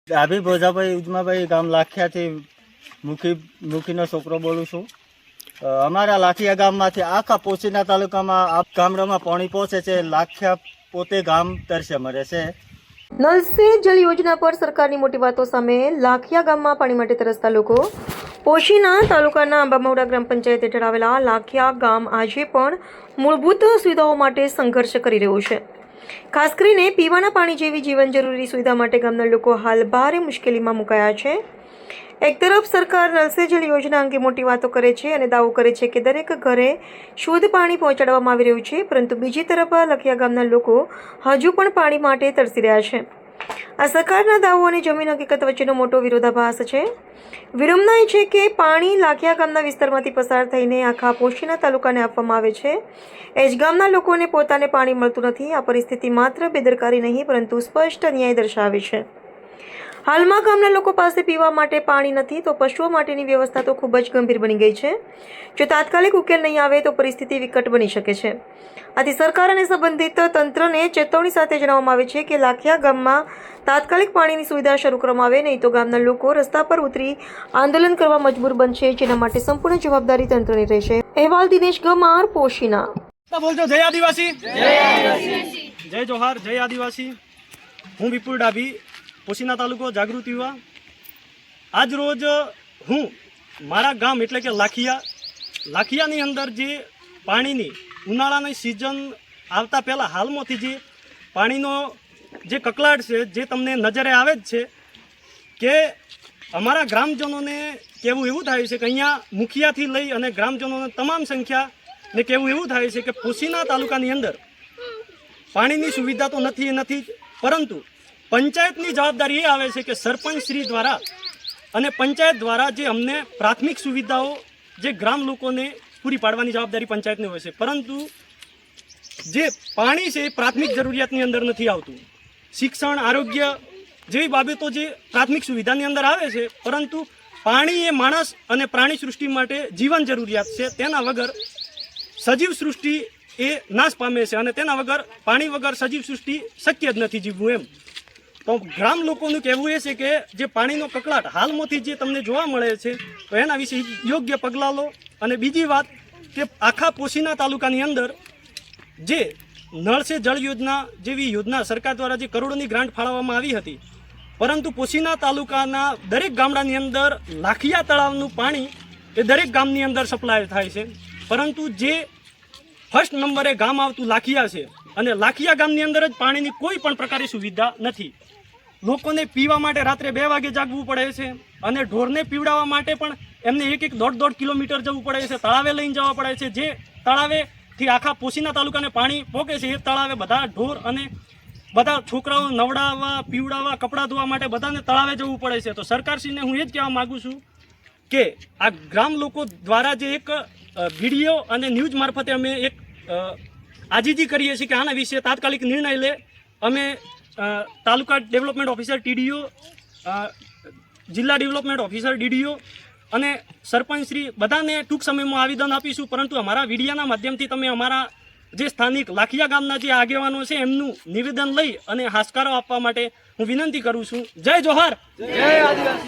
ડાભી ભોજાભાઈ ઉજમાભાઈ ગામ લાખિયાથી મુખીનો છોકરો બોલું છું। અમારા લાખિયા ગામમાંથી આખા પોશીના તાલુકામાં આ ગામડામાં પાણી પહોંચે છે। લાખિયા પોતે ગામ તરસે મરે છે। નલ સે જલ યોજના પર સરકારની મોટી વાતો સામે લાખિયા ગામમાં પાણી માટે તરસતા લોકો પોશીના તાલુકાના આંબામોડા ગ્રામ પંચાયત હેઠળ આવેલા લાખિયા ગામ આજે પણ મૂળભૂત સુવિધાઓ માટે સંઘર્ષ કરી રહ્યું છે। ખાસ કરીને પીવાના પાણી જેવી જીવન જરૂરી સુવિધા માટે ગામના લોકો હાલ ભારે મુશ્કેલીમાં મુકાયા છે। એક તરફ સરકાર નલ સે જલ યોજના અંગે મોટી વાતો કરે છે અને દાવો કરે છે કે દરેક ઘરે શુદ્ધ પાણી પહોંચાડવામાં આવી રહ્યું છે, પરંતુ બીજી તરફ લાખિયા ગામના લોકો હજુ પણ પાણી માટે તરસી રહ્યા છે। આ સરકારના દાવો અને જમીન હકીકત વચ્ચેનો મોટો વિરોધાભાસ છે। વિડંબના એ છે કે પાણી લાખિયા ગામના વિસ્તારમાંથી પસાર થઈને આખા પોશીના તાલુકાને આપવામાં આવે છે। એ જ ગામના લોકોને પોતાને પાણી મળતું નથી। આ પરિસ્થિતિ માત્ર બેદરકારી નહીં પરંતુ સ્પષ્ટ અન્યાય દર્શાવે છે। હાલમાં ગામના લોકો પાસે પીવા માટે પાણી નથી તો પશુઓ માટેની વ્યવસ્થા તો ખૂબ જ ગંભીર બની ગઈ છે। જો તાત્કાલિક ઉકેલ નહીં આવે તો પરિસ્થિતિ વિકટ બની શકે છે। આથી સરકાર અને સંબંધિત તંત્રને ચેતવણી સાથે જણાવવામાં આવે છે કે લાખિયા ગામમાં તાત્કાલિક પાણીની સુવિધા શરૂ કરવામાં આવે, નહીં તો ગામના લોકો રસ્તા પર ઉતરી આંદોલન કરવા મજબૂર બનશે, જેના માટે સંપૂર્ણ જવાબદારી તંત્રની રહેશે। અહેવાલ દિનેશ ગમાર, પોશીના। બોલજો જય આદિવાસી, જય જોહાર, જય આદિવાસી। હું વિપુલ ડાભી, પોશીના તાલુકો જાગૃતિ યુવા। આજ રોજ હું મારા ગામ એટલે કે લાખિયાની અંદર જે પાણીની ઉનાળાની સિઝન આવતા પહેલાં હાલમાંથી જે પાણીનો જે કકળાટ છે જે તમને નજરે આવે જ છે કે અમારા ગ્રામજનોને કહેવું એવું થાય છે કે અહીંયા મુખિયાથી લઈ અને ગ્રામજનોને તમામ સંખ્યાને કહેવું એવું થાય છે કે પોશીના તાલુકાની અંદર પાણીની સુવિધા તો નથી પરંતુ પંચાયતની જવાબદારી એ આવે છે કે સરપંચ શ્રી દ્વારા અને પંચાયત દ્વારા જે અમને પ્રાથમિક સુવિધાઓ જે ગ્રામ લોકોને પૂરી પાડવાની જવાબદારી પંચાયતની હોય છે, પરંતુ જે પાણી છે એ પ્રાથમિક જરૂરિયાતની અંદર નથી આવતું। શિક્ષણ, આરોગ્ય જેવી બાબતો જે પ્રાથમિક સુવિધાની અંદર આવે છે, પરંતુ પાણી એ માણસ અને પ્રાણી સૃષ્ટિ માટે જીવન જરૂરિયાત છે। તેના વગર સજીવ સૃષ્ટિ એ નાશ પામે છે અને તેના વગર પાણી વગર સજીવ સૃષ્ટિ શક્ય જ નથી જીવવું એમ। તો ગ્રામ લોકોનું કહેવું એ છે કે જે પાણીનો કકળાટ હાલમાંથી જે તમને જોવા મળે છે તો એના વિશે યોગ્ય પગલાં લો। અને બીજી વાત કે આખા પોશીના તાલુકાની અંદર જે નળ સે જળ યોજના જેવી યોજના સરકાર દ્વારા જે કરોડોની ગ્રાન્ટ ફાળવવામાં આવી હતી, પરંતુ પોશીના તાલુકાના દરેક ગામડાની અંદર લાખિયા તળાવનું પાણી એ દરેક ગામની અંદર સપ્લાય થાય છે, પરંતુ જે ફર્સ્ટ નંબરે ગામ આવતું લાખિયા છે અને લાખિયા ગામની અંદર જ પાણીની કોઈ પણ પ્રકારની સુવિધા નથી। લોકોને પીવા માટે રાત્રે 2 વાગે જાગવું પડે છે અને ઢોરને પીવડાવવા માટે પણ એમને 1-1.5 કિલોમીટર જવું પડે છે, તળાવે લઈને જવા પડે છે। જે તળાવેથી આખા પોશીના તાલુકાને પાણી પહોંચે છે એ તળાવે બધા ઢોર અને બધા છોકરાઓ નવડાવવા, પીવડાવવા, કપડાં ધોવા માટે બધાને તળાવે જવું પડે છે। તો સરકારશ્રીને હું એ જ કહેવા માગું છું કે આ ગ્રામ લોકો દ્વારા જે એક વિડીયો અને ન્યૂઝ મારફતે અમે એક આજીજી કરીએ છીએ કે આના વિશે તાત્કાલિક નિર્ણય લે। અમે તાલુકા ડેવલપમેન્ટ ઓફિસર TDO, જિલ્લા ડેવલપમેન્ટ ઓફિસર DDO અને સરપંચશ્રી બધાને ટૂંક સમયમાં આવેદન આપીશું, પરંતુ અમારા વીડિયાના માધ્યમથી તમે અમારા જે સ્થાનિક લાખિયા ગામના જે આગેવાનો છે એમનું નિવેદન લઈ અને હાશકારો આપવા માટે હું વિનંતી કરું છું। જય જોહાર, જય આદિવાસી।